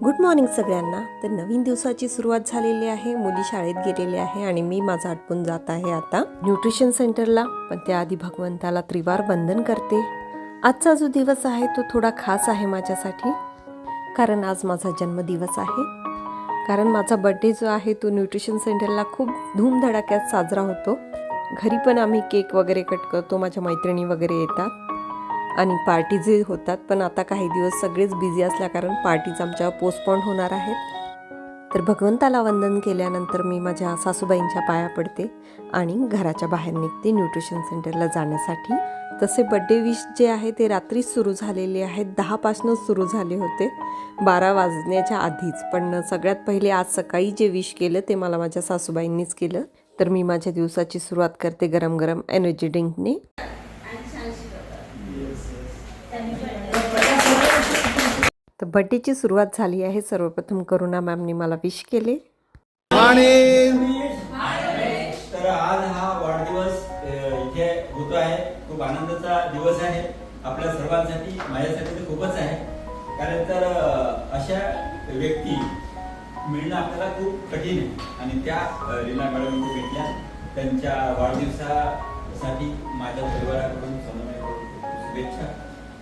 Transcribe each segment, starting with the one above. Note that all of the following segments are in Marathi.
गुड मॉर्निंग सगळ्यांना. तर नवीन दिवसाची सुरुवात झालेली आहे. मुली शाळेत गेलेली आहे आणि मी माझं आटपून जात आहे आता न्यूट्रिशन सेंटरला. पण त्याआधी भगवंताला त्रिवार वंदन करते. आजचा जो दिवस आहे तो थोडा खास आहे माझ्यासाठी, कारण आज माझा जन्मदिवस आहे. कारण माझा बर्थडे जो आहे तो न्यूट्रिशन सेंटरला खूप धूमधडाक्यात साजरा होतो. घरी पण आम्ही केक वगैरे कट करतो, माझ्या मैत्रिणी वगैरे येतात आणि पार्टीजही होतात. पण आता काही दिवस सगळेच बिझी असल्या कारण पार्टीज आमच्या पोस्टपोन होणार आहेत. तर भगवंताला वंदन केल्यानंतर मी माझ्या सासूबाईंच्या पाया पडते आणि घराच्या बाहेर निघते न्यूट्रिशन सेंटरला जाण्यासाठी. तसे बड्डे विश जे आहे ते रात्रीच सुरू झालेले आहेत. 10 पासूनच सुरू झाले होते, 12 वाजण्याच्या आधीच. पण सगळ्यात पहिले आज सकाळी जे विश केलं ते मला माझ्या सासूबाईंनीच केलं. तर मी माझ्या दिवसाची सुरुवात करते गरम गरम एनर्जी ड्रिंकने. तर बड्डेची सुरुवात झाली आहे. सर्वप्रथम करुणा मॅमने मला विश केले. तर आज हा वाढदिवस इथे होतो आहे. खूप आनंदाचा दिवस आहे आपल्या सर्वांसाठी, माझ्यासाठी तर खूपच आहे. कारण तर अशा व्यक्ती मिळणं आपल्याला खूप कठीण आहे आणि त्या रीना मॅडम इथे भेटल्या. त्यांच्या वाढदिवसासाठी माझ्या परिवाराकडून शुभेच्छा.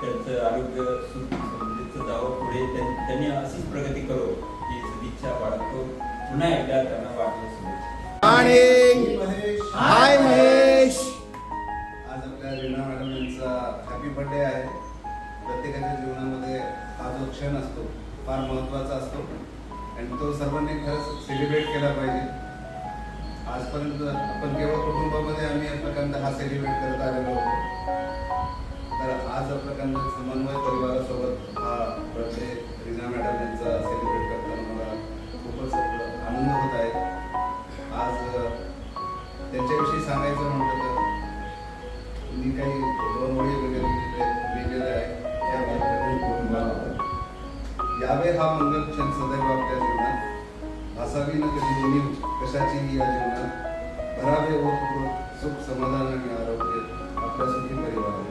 त्यांचं आरोग्य सुख समृद्धीचं जावं पुढे, त्यांनी अशीच प्रगती करो ही सदिच्छा बाळगतो. पुन्हा एकदा त्यांना वाढदिवस शुभेच्छा. हाय महेश. आज आपल्या रीना मॅडम यांचा हॅपी बर्थडे आहे. प्रत्येकाच्या जीवनामध्ये हा जो क्षण असतो फार महत्त्वाचा असतो आणि तो सर्वांनी खरंच सेलिब्रेट केला पाहिजे. आजपर्यंत आपण केवळ कुटुंबामध्ये आम्ही या प्रकारचा हा सेलिब्रेट करत आलेलो होतो. तर आज प्रकारचा समन्वय परिवारासोबत हा बर्थडे रीना मॅडम यांचा सेलिब्रेट करताना मला खूपच आनंद होत आहे. आज त्यांच्याविषयी सांगायचं म्हटलं तर मी काही 2 ओळी लिहिलेल्या आहे. यावे हा मंगल क्षण सदैव आपल्या जीवनात, भासावी न कधी उणीव कशाचीही या जीवनात, भरावे ओत सुख समाधान आणि आरोग्य आपल्या सुखी परिवारात,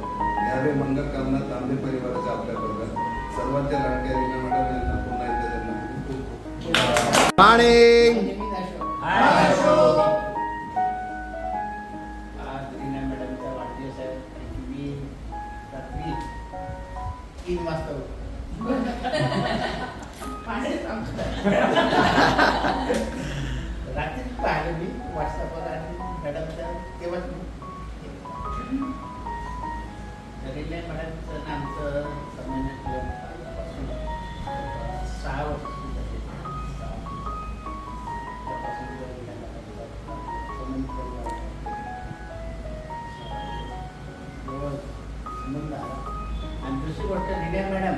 घ्यावे मंगल कामना तांबे परिवाराच्या आपल्या वर्गात. सर्वांच्या लाडक्या रीना मॅडम यांना पुन्हा एकदा त्यांना खूप आज रीना मॅडमचा वाढदिवस आहे. मी रात्री 3 वाजता रात्री पाहिलं मी व्हॉट्सअपवर आणि मॅडमच्या तेव्हा रीना मॅडमचं आमचं संबंध 6 वर्ष आणि दुसरी गोष्ट, रीना मॅडम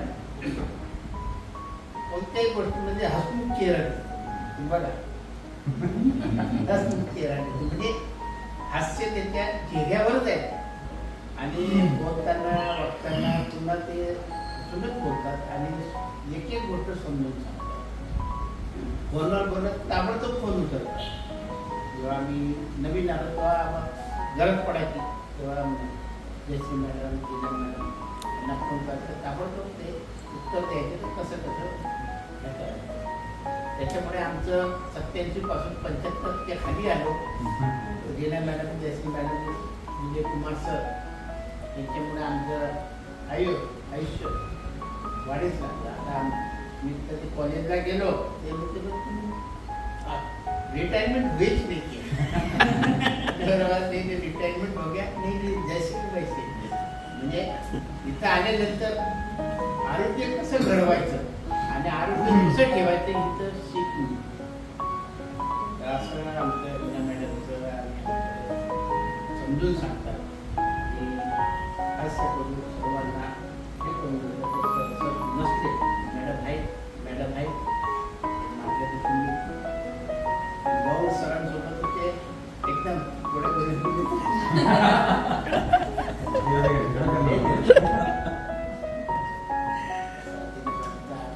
कोणत्याही गोष्टीमध्ये हसमुख चेहरा बघा, हसमुख चेहरा म्हणजे हास्य त्यांच्या चेहऱ्यावरच आहे आणि बोलताना वागताना पुन्हा ते सुनत बोलतात आणि एक एक गोष्ट समजून सांगतात. फोनवर बोलत ताबडतोब फोन उचलतात. जेव्हा आम्ही नवीन आलो तेव्हा गरज पडायची तेव्हा जयश्री मॅडम, रीना मॅडम यांना फोन करायचं, ताबडतोब ते उत्तर द्यायचे. तर कसं हे करायचं. त्याच्यामुळे आमचं 87 पासून 75% खाली आलो. Reena madam, Jayashree madam, Vijay Kumar sir यांच्यामुळे आमचं आयुष्य वाढीच लागलं. आता मी कधी कॉलेजला गेलो ते रिटायरमेंट होईच नाही. रिटायरमेंट हो गया नाही, जैसे वैसे. म्हणजे इथं आल्यानंतर आरोग्य कसं घडवायचं आणि आरोग्य कसं ठेवायचं इथं शिक नाही. असं आमच्या रीना मॅडमचं समजून सांगतात की असं करून सर्वांना हे करून नसते. मॅडम आहेत माझ्या तुम्ही भाऊ सरांसोबत ते एकदम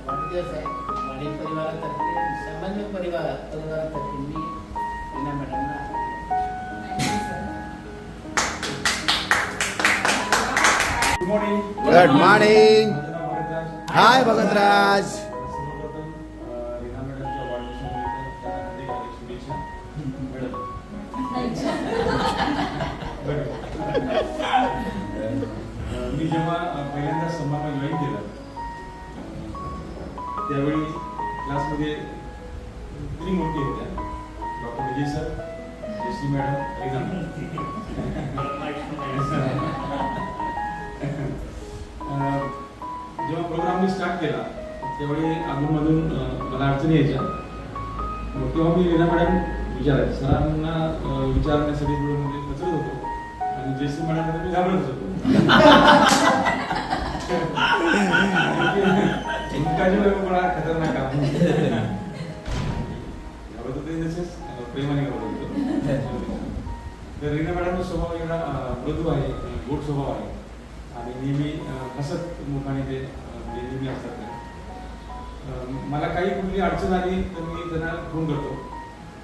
वाढदिवस आहे. वाडी परिवारातर्फे, सामान्य परिवारातर्फे मी रीना मॅडमना गुड मॉर्निंग. हाय भगतराज. मी जेव्हा पहिल्यांदा समारोह जॉईन केला त्यावेळी क्लासमध्ये 3 मोठी होत्या, डॉक्टर विजय सर, जयश्री मॅडम, जेव्हा प्रोग्राम मी स्टार्ट केला त्यावेळी अधूनमधून मला अडचणी यायच्या. मग तेव्हा मी रीना मॅडम विचारायचे, सरांना विचारण्यासाठी थोडं म्हणजे कचरत होतो आणि जयश्री मॅडम मी घाबरत होतो. उनका जो है वो बड़ा खतरनाक आदमी है. घाबरत होते तसेच प्रेमाने घाबरत होतो. तर रीना मॅडमचा स्वभाव एवढा मृदू आहे, गोड स्वभाव आहे आणि नेहमी हसत मुखाने ते नेहमी असतात. मला काही कुठली अडचण आली तर मी त्यांना फोन करतो,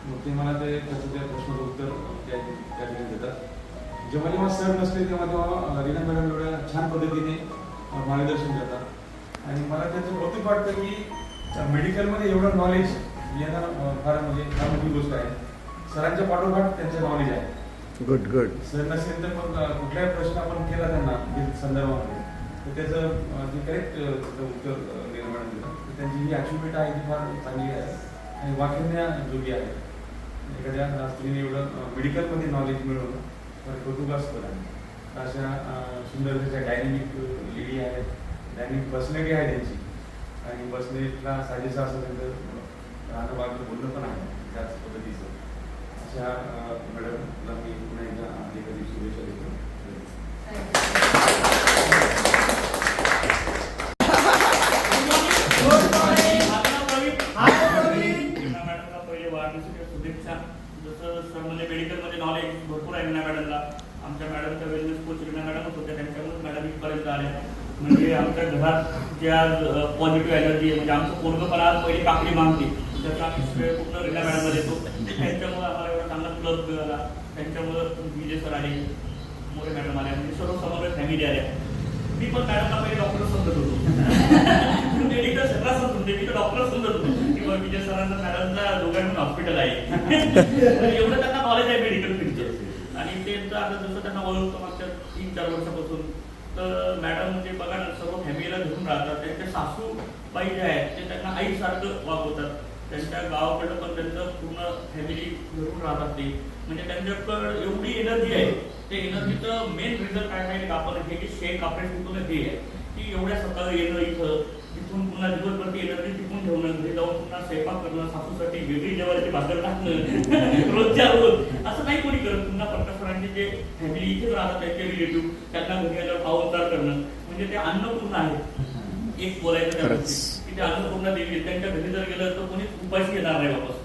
मग ते मला ते त्याचं त्या प्रश्नाचं उत्तर त्या ठिकाणी देतात. जेव्हा जेव्हा सर नसले तेव्हा रीना मॅडम एवढ्या छान पद्धतीने मार्गदर्शन करतात आणि मला त्याचं कौतुक वाटतं की मेडिकलमध्ये एवढं नॉलेज येणं फार म्हणजे फार मोठी गोष्ट आहे. सरांच्या पाठोपाठ त्यांचं नॉलेज आहे. Good good. सर नसेल तर मग कुठलाही प्रश्न आपण केला त्यांना संदर्भामध्ये तर त्याचं जे करेक्ट उत्तर रीना मॅडम देतात. तर त्यांची जी अचिव्हमेंट आहे ती फार चांगली आहे आणि वाखण्याजोगी आहे. एखाद्या स्त्रीने एवढं मेडिकलमध्ये नॉलेज मिळवणं फार कौतुकास्पद आहे. अशा सुंदर त्याच्या डायनेमिक लेडी आहेत, डायनेमिक पर्सनॅलिटी आहे त्यांची आणि पर्सनॅलिटीला साजेसं असं त्यांचं राहणं वागणं बोलणं पण आहे त्याच पद्धतीचं. अशा मॅडमला मी पुन्हा एकदा कधी शुभेच्छा देतो. मॅडमला पहिले वाढदिवसाच्या शुभेच्छा. जसं सर म्हणजे मेडिकलमध्ये नॉलेज भरपूर आहे रीना मॅडमला. आमच्या मॅडमच्या वेलनेस कोच रीना मॅडमच होत्या, त्यांच्यामुळे मॅडम इथपर्यंत आल्या. म्हणजे आमच्या घरात जे आज पॉझिटिव्ह एनर्जी आहे, म्हणजे आमचं पोरगं पण आज पहिली काकडी मागते, त्याचा श्रेय पूर्ण रीना मॅडमला देतो. त्यांच्यामुळे आम्हाला एवढा चांगला क्लब मिळाला. त्यांच्यामुळे विजय सर आले, मोरे मॅडम आल्या, म्हणजे सर्व समोर फॅमिली आल्या. मी पण मॅडमला पहिले डॉक्टर समजत होतो, मेडिकल सगळा समजत होते, मी तर डॉक्टर समजत होतो किंवा विजय सरांना मॅडमला दोघांकडून हॉस्पिटल आहे. एवढं त्यांना नॉलेज आहे मेडिकल फील्डचं. आणि ते आता जसं त्यांना ओळखतो मागच्या 3-4 वर्षापासून, तर मॅडम म्हणजे बघा ना, सर्व फॅमिलीला घेऊन राहतात. त्यांच्या सासूबाई जे आहेत ते त्यांना आईसारखं वागवतात. त्यांच्या गावाकडं पण त्यांचं पूर्ण फॅमिली घेऊन राहतात ते. म्हणजे त्यांच्याकडं एवढी एनर्जी आहे. ते एनर्जीचं मेन रिझन काय आहे आपण हे की शेक ऑपरेशनतून हे आहे की एवढ्या सकाळी येणं इथं, तिथून पुन्हा दिवसभर ती एनर्जी टिकून ठेवणं, घरी जाऊन पुन्हा स्वयंपाक करणं, सासूसाठी वेगळी जेवायची भाकर टाकणं रोजच्या रोज. असं नाही कोणी करत. पुन्हा प्रकाशरांचे जे फॅमिली इथेच राहतात त्यांचे रिलेटिव्ह, त्यांना घरी आल्यावर पाहुणचार करणं, म्हणजे ते अन्नपूर्ण आहे. एक बोलायचं की ते अन्नपूर्ण देवी, त्यांच्या घरी जर गेलं तर कोणी उपाशी येणार नाही वापस.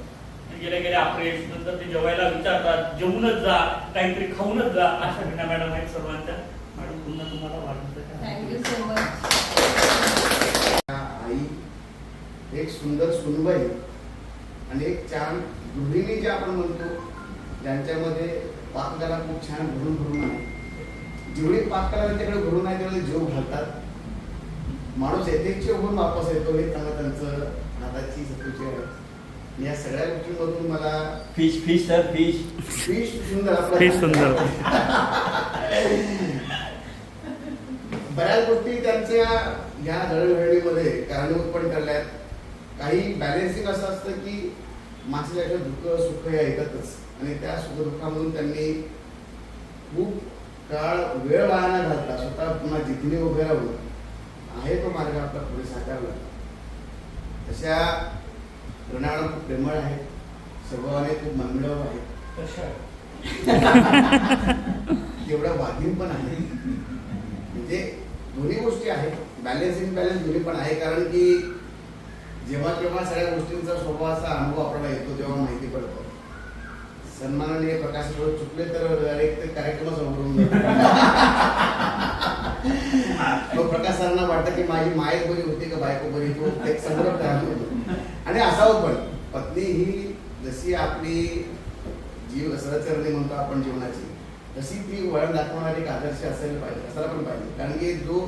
गेल्या गेल्या ऑपरेशन नंतर ते जेवायला विचारतात, जेवूनच जा, काहीतरी खाऊनच जा. अशा रीना मॅडम आहेत सर्वांच्या. मॅडम पुन्हा तुम्हाला वाढदिवसाच्या थँक्यू सो मच. आई एक सुंदर सुनबाई आणि एक छान गृहिणी जे आपण म्हणतो, ज्यांच्यामध्ये पाककला खूप छान भरून भरून आहे. जेवढी पाककला त्यांच्याकडे भरून आहे तेवढे जीव घालतात. माणूस यथेच्छ होऊन वापस येतो, हे चांगलं त्यांचं हाताची सत्तूची आहे. या सगळ्या गोष्टींमधून मला फिश सर फिश सुंदर फिश सुंदर बऱ्याच गोष्टी त्यांच्या या दळणवळणीमध्ये कारणीभूत पण ठरल्यात. काही बॅलेन्सिंग असं असतं की माणसाच्या दुःख सुख या येतातच आणि त्या सुखदुःखामधून त्यांनी खूप काळ वेळ वाया न घालता स्वतः पुन्हा जिथने उभे राहून आहे तो मार्ग आपला पुढे साकारला. तशा रीना खूप प्रेमळ आहे, स्वभावाने खूप मनमिळाऊ आहे, तेवढा वाघीण पण आहे. म्हणजे दोन्ही गोष्टी आहेत, बॅलन्स दोन्ही पण आहे. कारण की जेव्हा केव्हा सगळ्या गोष्टींचा स्वभावाचा अनुभव आपल्याला येतो तेव्हा माहिती पडतो. सन्माननीय प्रकाश चुकले तर एक कार्यक्रमच अवघडून जातो. प्रकाश सरांना वाटतं की माझी माय बरी होती का बायको बरी, तो एक संदर्भ तयार होतो. आणि असावं पण, पत्नी ही जशी आपली जीव सरचरणी म्हणतो आपण जीवनाची, तशी ती वळण दाखवणारी एक आदर्श असायला पाहिजे, असायला पण पाहिजे. कारण की जो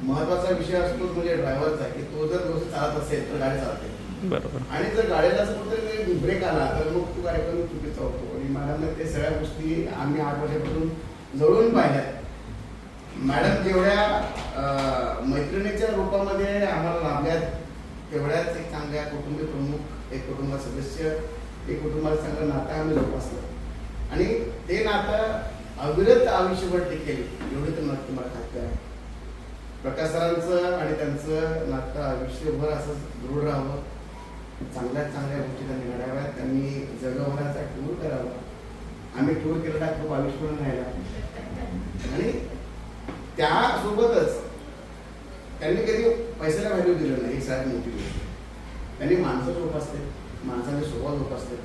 महत्वाचा विषय असतो म्हणजे ड्रायव्हरचा, की तो जर व्यवस्थित चालत असेल तर गाडी चालते. बरोबर. आणि जर गाडीला असं कुठेतरी ब्रेक आला तर मग तो कार्यक्रम चुकीचा होतो. आणि मॅडमने ते सगळ्या गोष्टी आम्ही 8 वर्षापासून जवळून पाहिल्या. मॅडम जेवढ्या मैत्रिणीच्या रूपामध्ये आम्हाला लाभल्यात तेवढ्याच एक चांगल्या कुटुंबीय प्रमुख, एक कुटुंब सदस्य, एक कुटुंबाचं चांगलं नातं आम्ही जोपासलं आणि ते नातं अविरत आयुष्यभर टिकेल एवढी तर नक्की मला खात्री आहे. प्रकाश सरांचं आणि त्यांचं नातं आयुष्यभर असं दृढ राहावं, चांगल्यात चांगल्या गोष्टी त्यांनी घडाव्यात, त्यांनी जगभराचा टूर करावा. आम्ही टूर केलेला खूप आयुष्यभर राहिला आणि त्यासोबतच त्यांनी कधी पैशाला व्हॅल्यू दिलं नाही. एक सगळ्यात मोठी गोष्ट त्यांनी माणसं जोपासते, माणसाचे स्वभाव जोपासते.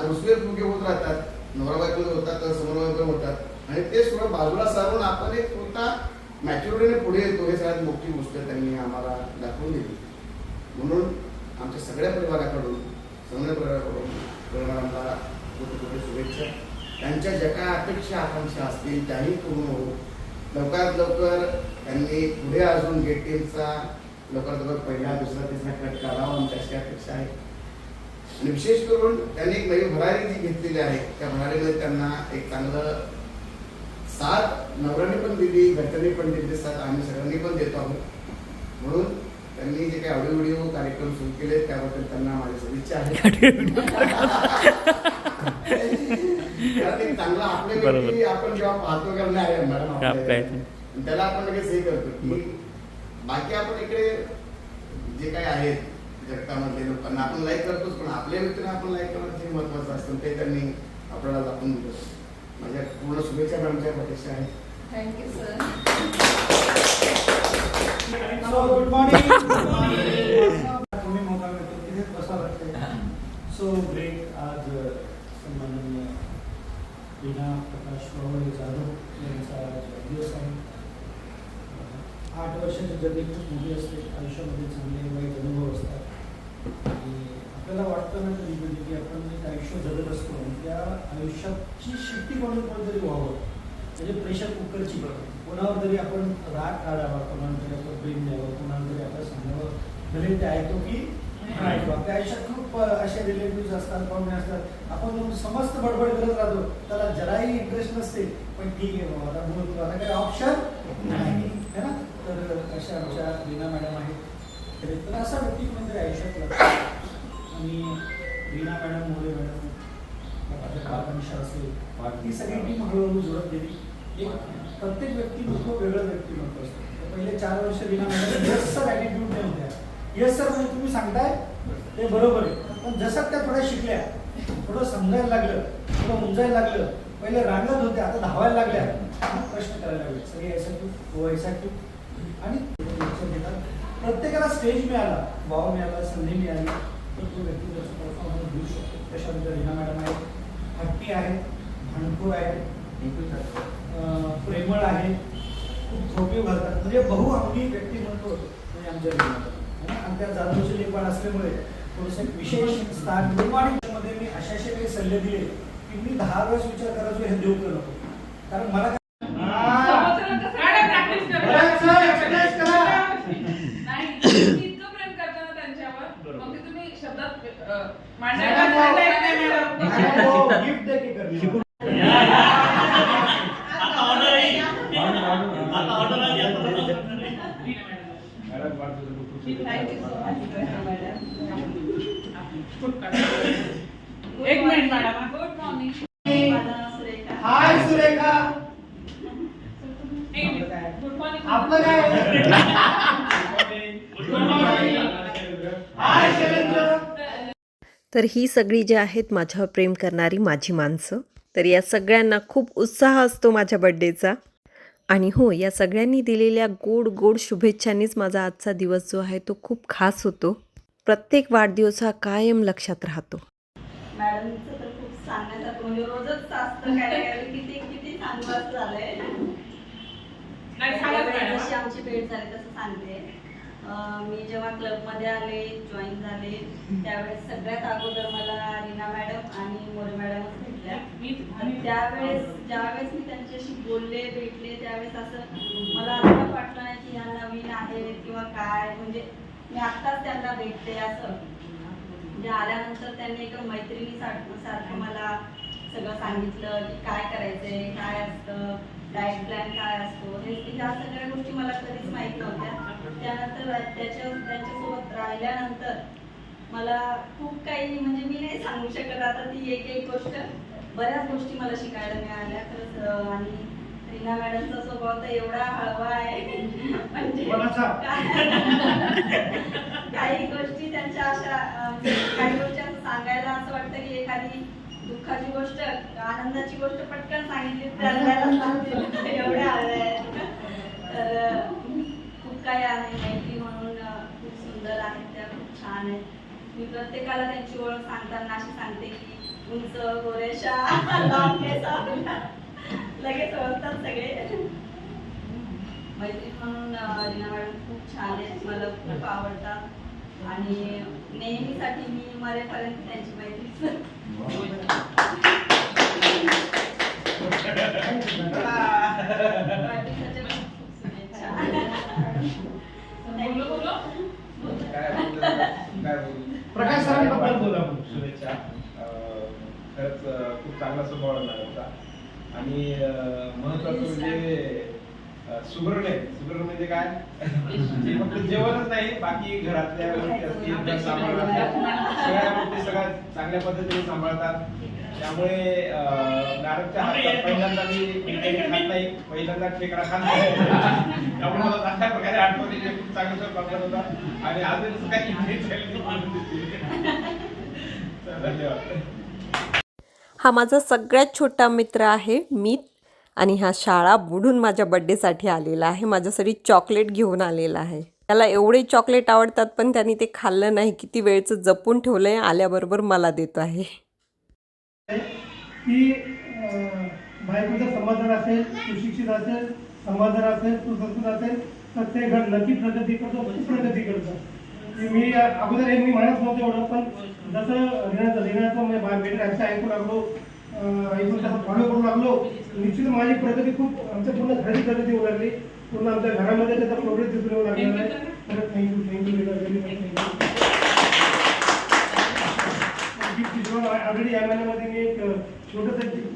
रुसवे फुगे होत राहतात, नवरा बायको होतात, समोर होतात आणि ते सगळं बाजूला सारून आपण एक स्वतः मॅच्युरिटीने पुढे येतो. हे सगळ्यात मोठी गोष्ट त्यांनी आम्हाला दाखवून दिली. म्हणून आमच्या सगळ्या परिवाराकडून, सगळ्या परिवाराला खूप शुभेच्छा. त्यांच्या ज्या काय अपेक्षा आकांक्षा असतील त्याही पूर्ण होऊ. लवकरात लवकर त्यांनी पुढे अजून गेट टीमचा लवकरात लवकर पहिला, दुसरा, तिसरा कट काढावा आमच्या अशी अपेक्षा आहे. आणि विशेष करून त्यांनी एक नवी भरारी जी घेतलेली आहे त्या भरारीमध्ये त्यांना एक चांगलं साथ नवऱ्याने पण दिली, घरच्यांनी पण दिली साथ, आम्ही सगळ्यांनी पण देतो आहोत. म्हणून त्यांनी जे काही ऑडिओ व्हिडिओ कार्यक्रम सुरू केले त्याबद्दल त्यांना माझ्या शुभेच्छा आहेत. कारण एक चांगला आपल्या व्यक्ती आपण जेव्हा पाहतो का नाही आहे मॅडम त्याला आपण लगेच हे करतो की बाकी आपण इकडे जे काही आहेत जगतामधले लोकांना आपण लाईक करतोच, पण आपल्या व्यक्तीला आपण लाईक करणं जे महत्वाचं असतं ते त्यांनी आपल्याला दाखवून दिलं. माझ्या पूर्ण शुभेच्छा मॅडमच्या प्रतीक्षा आहेत. Thank you sir. Good morning. तुम्ही मोठा मिळतो तिथे बसा लागते. So great. आज सन्माननीय रीना प्रकाश जाधव यांचा वाढदिवस आहे. 8 वर्षाची जर्नी खूप मोठी असते. आयुष्यामध्ये चांगले वाईट अनुभव असतात आणि आपल्याला वाटतं ना कधी कधी की आपण एक आयुष्य जगत असतो आणि त्या आयुष्याची शिट्टी म्हणून कोणतरी व्हावं, म्हणजे प्रेशर कुकरची कोणावर तरी आपण राग काढावा, कोणाला तरी आपण प्रेम द्यावं, कोणाला तरी आपण सांगावं, भले ते ऐकतो की नाही. आपल्या आयुष्यात खूप असे रिलेटिव्ह असतात, पाहुणे असतात, आपण समस्त बडबड करत राहतो, त्याला जराही इंटरेस्ट नसते, पण ठीक आहे बाबा आता बोलतो, आता काही ऑप्शन नाही है ना. तर अशा आमच्या रीना मॅडम आहेत. तर असा व्यक्ती कोणतरी आयुष्यात लागतो आणि रीना मॅडम, मोरे मॅडम, काकांशा असेल, ही सगळी टीम हळूहळू जोडत गेली. एक प्रत्येक व्यक्तिमत्व वेगळं व्यक्तिमत्व असतं. पहिले 4 वर्ष Reena madam yes sir attitude नाही होत्या. येस सर म्हणजे तुम्ही सांगताय ते बरोबर आहे, पण जसं त्या थोड्या शिकल्या, थोडं समजायला लागलं, थोडं उमजायला लागलं, पहिले रांगत होत्या, आता धावायला लागल्या, प्रश्न करायला लागले. सगळे ऐसा क्यू, ऐसा क्यू आणि प्रत्येकाला स्टेज मिळाला, वाव मिळाला, संधी मिळाली तर तो व्यक्ती त्याचा परफॉर्मन्स देऊ शकतो. त्याच्यानंतर रीना मॅडम आहेत, हट्टी आहेत, भांडखोर आहेत, प्रेमळ आहे, खूप थोपीव घालतात, म्हणजे बहुअंगी व्यक्तिमत्व म्हणजे आमच्या रीना. आणि त्या जाधवचे लेखन असल्यामुळे थोडंसं एक विशेष स्थान मध्ये मी अशाशे काही सल्ले दिले की मी 10 वेळेस विचार करायचो हे देऊ का नको, कारण मला गिफ्ट दे की करली. एक minute madam. Good morning. Hi Surekha. Good morning. आपलं काय? हाय शैलेंद्र. तर ही सगळी जी आहेत माझ्यावर प्रेम करणारी माझी माणसं. तर या सगळ्यांना खूप उत्साह असतो माझ्या बड्डेचा. आणि हो, या सगळ्यांनी दिलेल्या गोड गोड शुभेच्छांनीच माझा आजचा दिवस जो आहे तो खूप खास होतो. प्रत्येक वाढदिवस हा कायम लक्षात राहतो. मॅडमचं तर खूप सांगण्यासारखं, म्हणजे रोजच असतं काय काय किती किती चांगलं झालंय. जशी आमची भेट झाली तसं सांगते. मी जेव्हा क्लबमध्ये आले, जॉईन झाले, त्यावेळेस सगळ्यात अगोदर मला रीना मॅडम आणि मोरे मॅडमच भेटल्या. आणि त्यावेळेस ज्यावेळेस मी त्यांच्याशी बोलले, भेटले, त्यावेळेस असं मला असं वाटलं नाही की ह्या नवीन आहेत किंवा काय, म्हणजे मी आत्ताच त्यांना भेटते असं. म्हणजे आल्यानंतर त्यांनी एक मैत्रिणीसारखं मला सगळं सांगितलं की काय करायचंय, काय असतं, डाएट प्लॅन काय असतो, हे ह्या सगळ्या गोष्टी मला कधीच माहीत नव्हत्या. त्यानंतर त्यांच्यासोबत राहिल्यानंतर मला खूप काही, म्हणजे मी नाही सांगू शकत आता ती एक गोष्ट, बऱ्याच गोष्टी मला शिकायला मिळाल्या खरंच. आणि रीना मॅडमचा स्वभाव तर एवढा हळवा आहे म्हणजे काही गोष्टी त्यांच्या अशा, काही गोष्टी असं सांगायला असं वाटतं की एखादी दुःखाची गोष्ट, आनंदाची गोष्ट पटकन सांगितली तर एवढ्या हळव्या आहेत. तर खूप काही आहे. मैत्री म्हणून खूप सुंदर आहेत त्या, खूप छान आहेत. मी प्रत्येकाला त्यांची ओळख सांगताना अशी सांगते की उंच, गोरेशा, लांब केस, लगेच ओळखतात सगळे. मैत्री म्हणून रीना मॅडम खूप छान आहेत, मला खूप आवडतात आणि नेहमीसाठी मी मरेपर्यंत त्यांची मैत्री. प्रकाश सरांबद्दल बोला. शुभेच्छा. खरंच खूप चांगला स्वभाव आहे मॅडमचा. आणि महत्वाचं म्हणजे सुगरण म्हणजे काय, ते फक्त जेवणच नाही, बाकी घरातल्या गोष्टी असतील, घर सांभाळतात, सगळ्या गोष्टी सगळ्या चांगल्या पद्धतीने सांभाळतात. त्यामुळे मॅडमच्या हातात पहिल्यांदा मी खात नाही, पहिल्यांदा खेकडा खात नाही. त्यामुळे मला चांगल्या प्रकारे आठवणी खूप चांगला स्वयंपाक बनत होता आणि अजून काही धन्यवाद. हा माझा सगळ्यात छोटा मित्र आहे मीत, आणि हा शाळा बुडून माझ्या बड्डेसाठी आलेला आहे. माझ्यासाठी चॉकलेट घेऊन आलेला आहे. त्याला एवढे चॉकलेट आवडतात पण त्यांनी ते खाल्लं नाही. किती वेळचं जपून ठेवलंय, आल्याबरोबर मला देतो आहे. की बायकोचं समाधान असेल, सुशिक्षित असेल, समाधान असेल, सुसंस्कृत असेल तर ते घर नक्की प्रगती करतो, खूप प्रगती करतो. मी अगोदर मी म्हणत नव्हतं एवढं, पण जसं रीनाचं भेट ऐकू लागलो, ऐकून तसं फॉलो करू लागलो, निश्चित माझी प्रगती खूप, आमच्या पूर्ण घराची प्रगती होऊ लागली, पूर्ण आमच्या घरामध्ये त्याचा प्रोग्रेस दिसून येऊ लागलेला आहे. तर थँक्यू व्हेरी मच. ऑलरेडी या महिन्यामध्ये मी एक छोटंसं गिफ्ट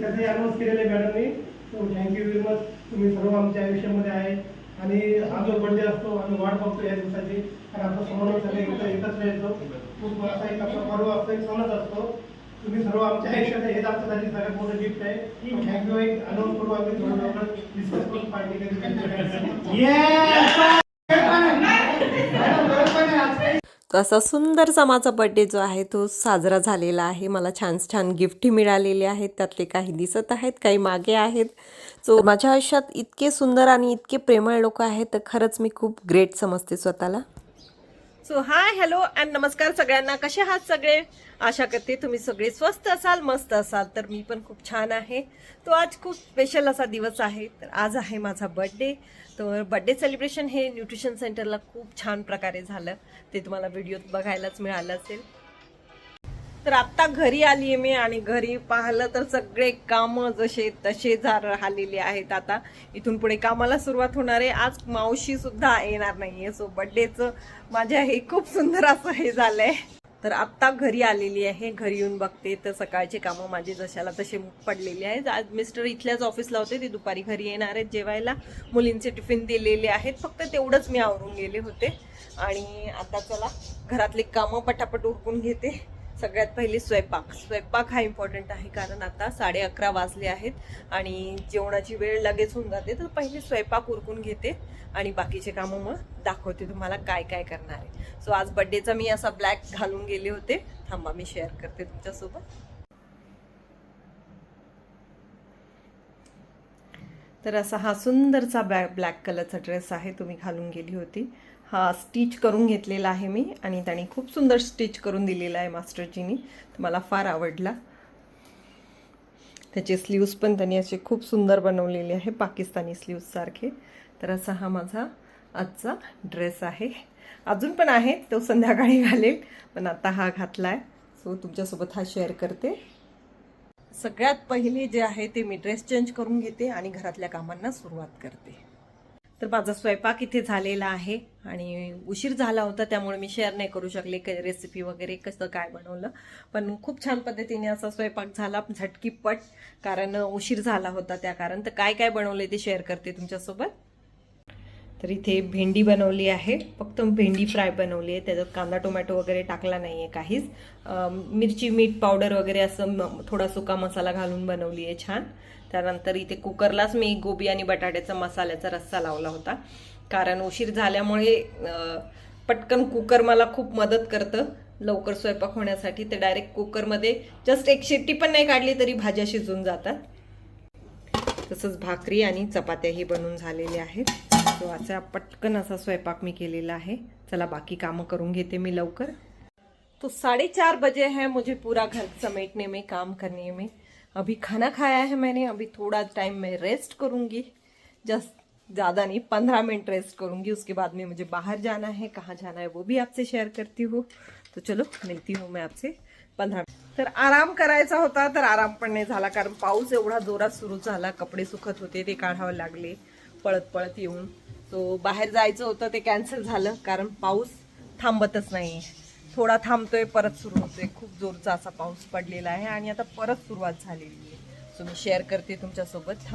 त्याचे अनाऊन्स केलेले मॅडमनी. So thank you very much. तुम्ही सर्व आमच्या आयुष्यामध्ये आहे आणि हा जो बर्थडे असतो आम्ही वाट बघतो या दिवसाची, कारण आपला समोर सगळे एकत्र येतो. खूप असा एक आपला पर्व असतो, एक सणच असतो. तुम्ही सर्व आमच्या आयुष्यात हेच आमच्यासाठी सगळ्यात मोठं गिफ्ट आहे. थँक्यू. एक अनाऊन्स करू आम्ही थोडं डिस्कस करून पार्टी तो असा सुंदरसा माझा बड्डे जो आहे तो साजरा झालेला आहे. मला छान छान गिफ्टही मिळालेले आहेत. त्यातले काही दिसत आहेत, काही मागे आहेत. सो माझ्या आयुष्यात इतके सुंदर आणि इतके प्रेमळ लोक आहेत, तर खरंच मी खूप ग्रेट समजते स्वतःला. सो हाय, हॅलो अँड नमस्कार सगळ्यांना. कसे आहात सगळे? आशा करते तुम्ही सगळे स्वस्त असाल, मस्त असाल. तर मी पण खूप छान आहे. तो आज खूप स्पेशल असा दिवस आहे. तर आज आहे माझा बड्डे. तर बड्डे सेलिब्रेशन हे न्यूट्रिशन सेंटरला खूप छान प्रकारे झालं. ते तुम्हाला व्हिडिओत बघायलाच मिळालं असेल. तर आत्ता घरी आली आहे मी, आणि घरी पाहिलं तर सगळे कामं जसे तसे राहिलेले आहेत. आता इथून पुढे कामाला सुरुवात होणार आहे. आज मावशी सुद्धा येणार नाहीये. सो बड्डेचं माझ्या हे खूप सुंदर असं हे झालंय. तर आत्ता घरी आलेली आहे. घरी येऊन बघते तर सकाळचे कामं माझे जशाला तसे पडलेले आहेत. आज मिस्टर इथल्याच ऑफिसला होते, ते दुपारी घरी येणार आहेत जेवायला. मुलींचे टिफिन दिलेले आहेत, फक्त तेवढंच मी आवरून गेले होते. आणि आता चला घरातली कामं पटापट उरकून घेते. सगळ्यात पहिले स्वयंपाक हा इम्पॉर्टंट आहे, कारण आता 11:30 वाजले आहेत आणि जेवणाची वेळ लगेच होऊन जाते. तर पहिले स्वयंपाक उरकून घेते आणि बाकीचे कामं मग दाखवते तुम्हाला काय काय करणार आहे. सो आज बड्डेचा मी असा ब्लॅक घालून गेले होते. थांबा मी शेअर करते तुमच्यासोबत. तर असा हा सुंदरसा ब्लॅक कलरचा ड्रेस आहे, तो मी घालून गेली होती. हा स्टिच करून घेतलेला आहे मी, आणि त्याने खूप सुंदर स्टिच करून दिलेला आहे मास्टरजीनी. मला फार आवडला. त्याचे स्लीव्स पण त्यांनी असे खूप सुंदर बनवलेले आहे, पाकिस्तानी स्लीव्स सारखे. तर असा हा माझा आजचा ड्रेस आहे. अजून पण आहे, तो संध्याकाळी घालेल, पण आता हा घातलाय. सो तुमच्यासोबत हा शेअर करते. सगळ्यात पहिले जे आहे ते मी ड्रेस चेंज करून घेते आणि घरातल्या कामांना सुरुवात करते. तर माझा स्वयंपाक इथे झालेला आहे आणि उशीर झाला होता त्यामुळे मी शेअर नाही करू शकले रेसिपी वगैरे कसं काय बनवलं. पण खूप छान पद्धतीने असा स्वयंपाक झाला झटकीपट, कारण उशीर झाला होता त्या कारण. तर काय काय बनवले ते शेअर करते तुमच्यासोबत. तर इथे भेंडी बनवली आहे, फक्त भेंडी फ्राय बनवली आहे, त्याच्यात कांदा टोमॅटो वगैरे टाकला नाही आहे काहीच. मिरची मीठ पावडर वगैरे असं थोडा सुका मसाला घालून बनवली आहे छान. त्यानंतर इथे कुकरलाच मी गोबी आणि बटाट्याचा मसाल्याचा रस्सा लावला होता, कारण उशीर झाल्यामुळे पटकन कुकर मला खूप मदत करतं लवकर स्वयंपाक होण्यासाठी. तर डायरेक्ट कुकरमध्ये जस्ट एक शिट्टी पण नाही काढली तरी भाज्या शिजून जातात. तसंच भाकरी आणि चपात्याही बनवून झालेल्या आहेत. तो असा पटकन असा स्वयंपाक मी केलेला आहे. चला बाकी कामं करून घेते मी लवकर. तो 4:30 बजे है, मुझे पूरा घर समेटने में काम करने में. अभी खाना खाया है मैंने, अभी थोड़ा टाइम मैं रेस्ट करूंगी, जस्ट ज़्यादा नहीं 15 मिनट रेस्ट करूंगी. उसके बाद में मुझे बाहर जाना है, कहाँ जाना है वो भी आपसे शेअर करती हूँ. तो चलो मिलती हूँ मैं आपसे 15 मिनट. तर आराम करायचा होता तर आराम पण नाही झाला, कारण पाऊस एवढा जोरात सुरू झाला. कपडे सुकत होते ते काढावे लागले पळत पळत येऊन. तो बाहेर जायचं होतं ते कॅन्सल झालं, कारण पाऊस थांबतच नाही. थोडा थांबतोय परत सुरू होतोय. खूप जोरचा असा पाऊस पडलेला आहे आणि आता परत सुरुवात झालेली आहे. सो मी शेअर करते तुमच्यासोबत.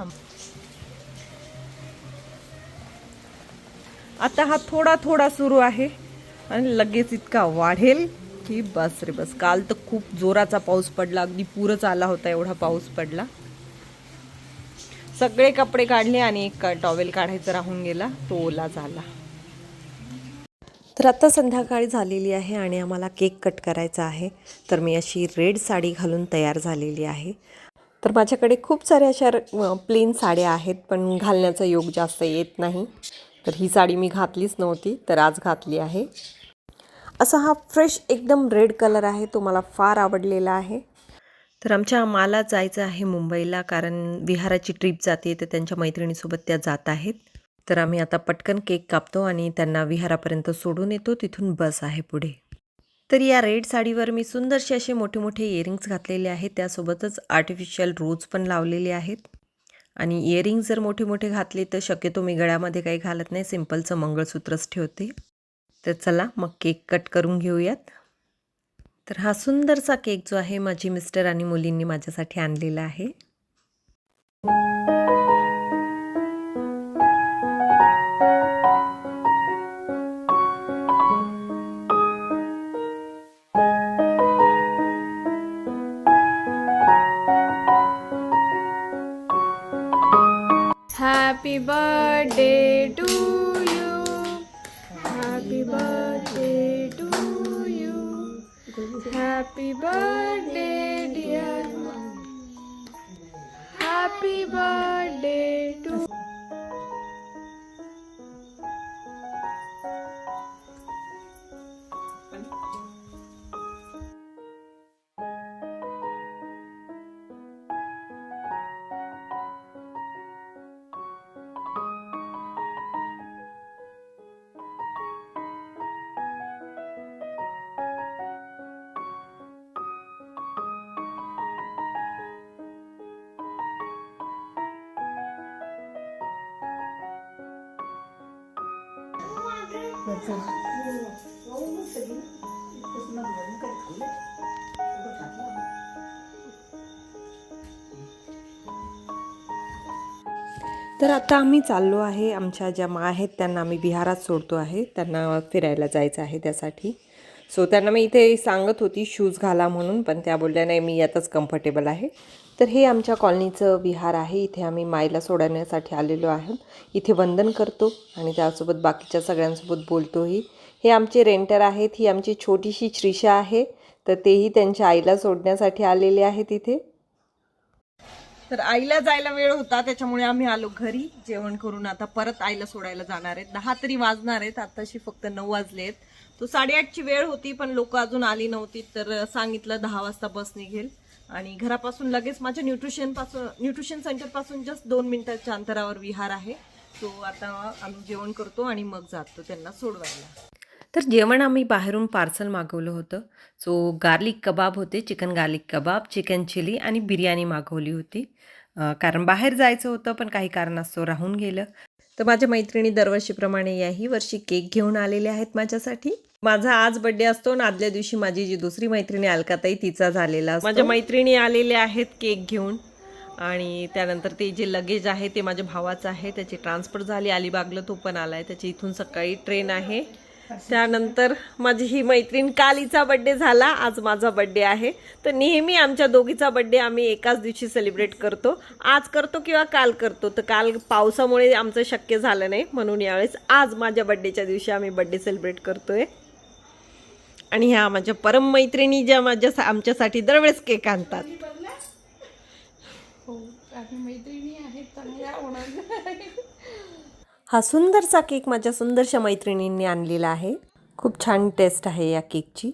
आता हा थोडा थोडा सुरू आहे आणि लगेच इतका वाढेल की बस रे बस. काल तर खूप जोराचा पाऊस पडला, अगदी पूरच आला होता एवढा पाऊस पडला. सगळे कपडे काढले आणि एक टॉवेल काढायचा राहून गेला, तो ओला झाला. तर आता संध्याकाळी झालेली आहे आणि आम्हाला केक कट करायचा आहे. तर मी अशी रेड साडी घालून तयार झालेली आहे. तर माझ्याकडे खूप साऱ्या अशा प्लेन साड्या आहेत, पण घालण्याचा योग जास्त येत नाही. तर ही साडी मी घातलीच नव्हती, तर आज घातली आहे. असा हा फ्रेश एकदम रेड कलर आहे, तो मला फार आवडलेला आहे. तर आमच्या आम्हाला जायचं आहे मुंबईला, कारण विहाराची ट्रिप जाते, तर त्यांच्या मैत्रिणीसोबत त्या जात आहेत. तर आम्ही आता पटकन केक कापतो आणि त्यांना विहारापर्यंत सोडून येतो. तिथून बस आहे पुढे. तर या रेड साडीवर मी सुंदरसे असे मोठे मोठे इयरिंग्स घातलेले आहेत, त्यासोबतच आर्टिफिशियल रोज पण लावलेले आहेत. आणि इयरिंग्स जर मोठे मोठे घातले तर शक्यतो मी गळ्यामध्ये काही घालत नाही, सिंपलचं मंगळसूत्रच ठेवते. तर चला मग केक कट करून घेऊयात. तर हा सुंदरसा केक जो आहे माझी मिस्टर आणि मुलींनी माझ्यासाठी आणलेला आहे. Happy birthday to you. Happy birthday to you. Happy birthday dear mom. Happy birthday to तर आता आम्ही चाललो आहे. आमच्या ज्या मा आहेत त्यांना आम्ही विहारात सोडतो आहे, त्यांना फिरायला जायचं आहे त्यासाठी. सो त्यांना मी इथे सांगत होती शूज घाला म्हणून, पण त्या बोलल्या नाही मी यातच कम्फर्टेबल आहे. तर हे आमच्या कॉलनीचं विहार आहे. इथे आम्ही माईला सोडण्यासाठी आलेलो आहोत. इथे वंदन करतो आणि त्यासोबत बाकीच्या सगळ्यांसोबत बोलतोही. हे आमचे रेंटर आहेत. ही आमची छोटीशी श्रीषा आहे, तर तेही त्यांच्या आईला सोडण्यासाठी आलेले आहेत इथे. तर आईला जायला वेळ होता त्याच्यामुळे आम्ही आलो घरी जेवण करून. आता परत आईला सोडायला जाणार आहेत. 10 तरी वाजणार आहेत, आताशी फक्त 9 वाजले आहेत. तो 8:30ची वेळ होती, पण लोक अजून आली नव्हती. तर सांगितलं 10 वाजता बस निघेल आणि घरापासून लगेच माझ्या न्यूट्रिशन सेंटरपासून जस्ट 2 मिनिटाच्या अंतरावर विहार आहे. तो आता आम्ही जेवण करतो आणि मग जातो त्यांना सोडवायला. तर जेवण आम्ही बाहेरून पार्सल मागवलं होतं. सो गार्लिक कबाब होते, चिकन गार्लिक कबाब, चिकन चिली आणि बिर्याणी मागवली होती. कारण बाहेर जायचं होतं पण काही कारणास्तव राहून गेलं. तर माझ्या मैत्रिणी दरवर्षीप्रमाणे याही वर्षी केक घेऊन आलेले आहेत माझ्यासाठी. माझा आज बर्थडे असतो आणि आदल्या दिवशी माझी जी दुसरी मैत्रिणी अलकाताई तिचा झालेला असतो. माझ्या मैत्रिणी आलेल्या आहेत केक घेऊन आणि त्यानंतर ते जे लगेज आहे ते माझ्या भावाचं आहे, त्याची ट्रान्सफर झाली अलिबागला, तो पण आलाय, त्याची इथून सकाळी ट्रेन आहे. त्यानंतर माझी ही मैत्रीण कालीचा बर्थडे झाला, आज माझा बर्थडे आहे. तर नेहमी आमच्या दोघीचा बर्थडे आम्ही एकाच दिवशी सेलिब्रेट करतो, आज करतो किंवा काल करतो. तर काल पावसामुळे आमचं शक्य झालं नाही, म्हणून यावेळेस आज माझ्या बर्थडेच्या दिवशी आम्ही बर्थडे सेलिब्रेट करतोय. आणि ह्या माझ्या परम मैत्रिणी ज्या आमच्यासाठी दरवेळेस केक आणतात. हा सुंदरसा केक माझ्या सुंदरशा मैत्रिणींनी आणलेला आहे. खूप छान टेस्ट आहे या केकची.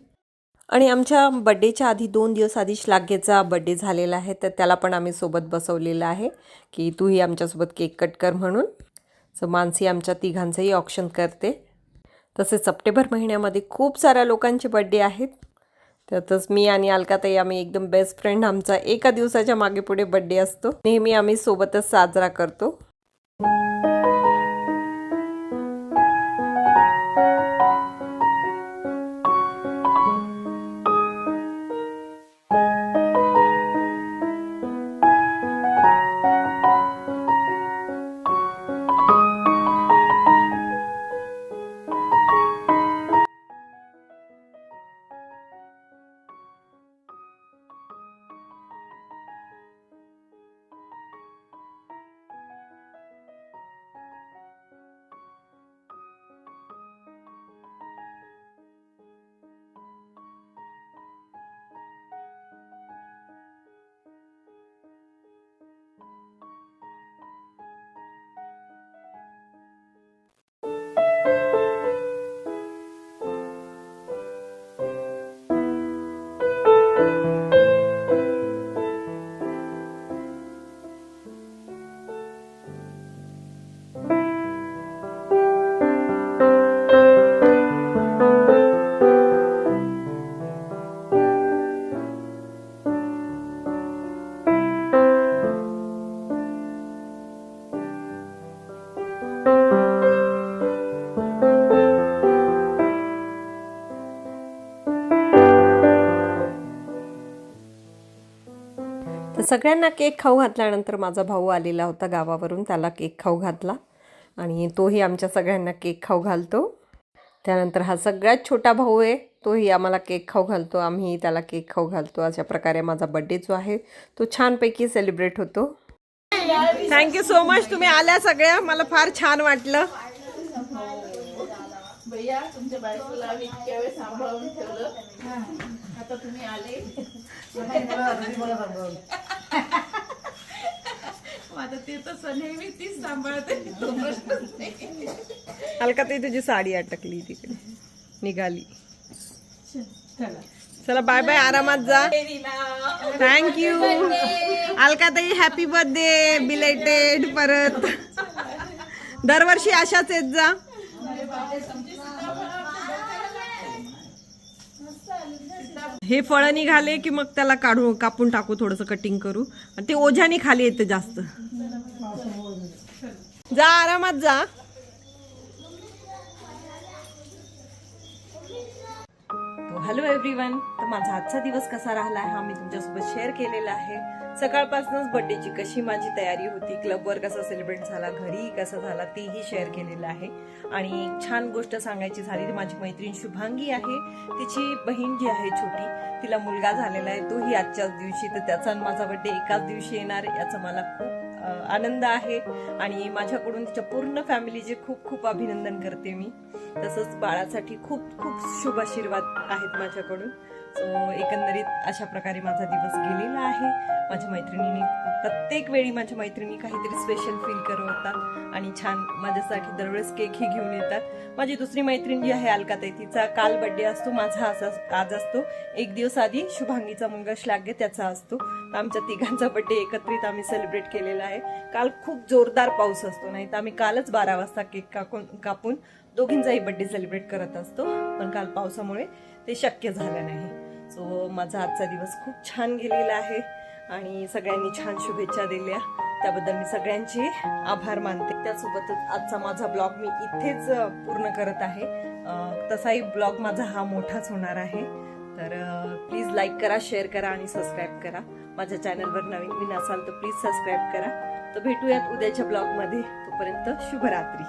आणि आमच्या बड्डेच्या आधी 2 दिवस आधी श्लाघ्याचा बड्डे झालेला आहे, तर त्याला पण आम्ही सोबत बसवलेलं आहे की तूही आमच्यासोबत केक कट कर म्हणून. सो मानसी आमच्या तिघांचंही ऑप्शन करते. तसेच सप्टेंबर महिन्यामध्ये खूप साऱ्या लोकांचे बड्डे आहेत. त्यातच मी आणि अलकाताई आम्ही एकदम बेस्ट फ्रेंड. आमचा एका दिवसाच्या मागे पुढे बड्डे असतो, नेहमी आम्ही सोबतच साजरा करतो. सगळ्यांना केक खाऊ घातल्यानंतर माझा भाऊ आलेला होता गावावरून, त्याला केक खाऊ घातला आणि तोही आमच्या सगळ्यांना केक खाऊ घालतो. त्यानंतर हा सगळ्यात छोटा भाऊ आहे, तोही आम्हाला केक खाऊ घालतो, आम्ही त्याला केक खाऊ घालतो. अशा प्रकारे माझा बड्डे जो आहे तो छानपैकी सेलिब्रेट होतो. थँक्यू सो मच, तुम्ही आल्या सगळ्या, मला फार छान वाटलं. भैया तुमच्या बायकोला आम्ही इतक्या वेळ सांभाळून ठेवलं, आता तुम्ही आले. माझं ते तर नेहमी तीच सांभाळते, तो प्रश्नच नाही. अलकाताई तुझी साडी अटकली तिकडे, निघाली. चला बाय बाय, आरामात जा. थँक्यू अलकाताई, हॅपी बर्थडे बिलेटेड. परत दरवर्षी अशाच येत जा. हे फळं निघाले की मग त्याला कापून टाकू, थोडंसं कटिंग करू. आणि ते ओझ्याने खाली येते जास्त. जा आरामात जा. Hello everyone. तर माझा आजचा दिवस कसा राहिला हा मी तुमच्यासोबत शेअर केलेला आहे. सकाळपासूनच बर्थडेची कशी माझी तयारी होती, क्लबवर कसा सेलिब्रेट झाला, घरी कसा झाला तेही शेअर केलेलं आहे. आणि एक छान गोष्ट सांगायची झाली, ती माझी मैत्रीण शुभांगी आहे, तिची बहीण जी आहे छोटी, तिला मुलगा झालेला आहे, तोही आजच्याच दिवशी. तर त्याचा आणि माझा बर्थडे एकाच दिवशी येणार याचा मला खूप आनंद आहे. आणि माझ्याकडून तिच्या पूर्ण फॅमिलीचे खूप खूप अभिनंदन करते मी. तसंच बाळासाठी खूप खूप शुभ आशीर्वाद आहेत माझ्याकडून. सो एकंदरीत अशा प्रकारे माझा दिवस गेलेला आहे. माझ्या मैत्रिणींनी प्रत्येक वेळी माझ्या मैत्रिणी काहीतरी स्पेशल फील करवतात आणि छान माझ्यासाठी दरवेळेस केकही घेऊन येतात. माझी दुसरी मैत्रीण जी आहे अलकाताई, तिचा काल बर्थडे असतो, माझा आज असतो. एक दिवस आधी शुभांगीचा मुलगा श्लाघ्य त्याचा असतो. तर आमच्या तिघांचा बर्थडे एकत्रित आम्ही सेलिब्रेट केलेला आहे. काल खूप जोरदार पाऊस असतो, नाही तर आम्ही कालच 12 वाजता केक कापून दोघींचाही बर्थडे सेलिब्रेट करत असतो, पण काल पावसामुळे ते शक्य झालं नाही. सो माझा आजचा दिवस खूप छान गेलेला आहे आणि सगळ्यांनी छान शुभेच्छा दिल्या. त्याबद्दल मी सगळ्यांचे आभार मानते. त्यासोबतच आजचा माझा ब्लॉग मी इथेच पूर्ण करत आहे. तसाही ब्लॉग माझा हा मोठाच होणार आहे. तर प्लीज लाईक करा, शेअर करा आणि सबस्क्राईब करा. माझ्या चॅनलवर नवीन असाल तर प्लीज सबस्क्राईब करा. तर भेटूयात उद्याच्या ब्लॉगमध्ये. तोपर्यंत शुभरात्री.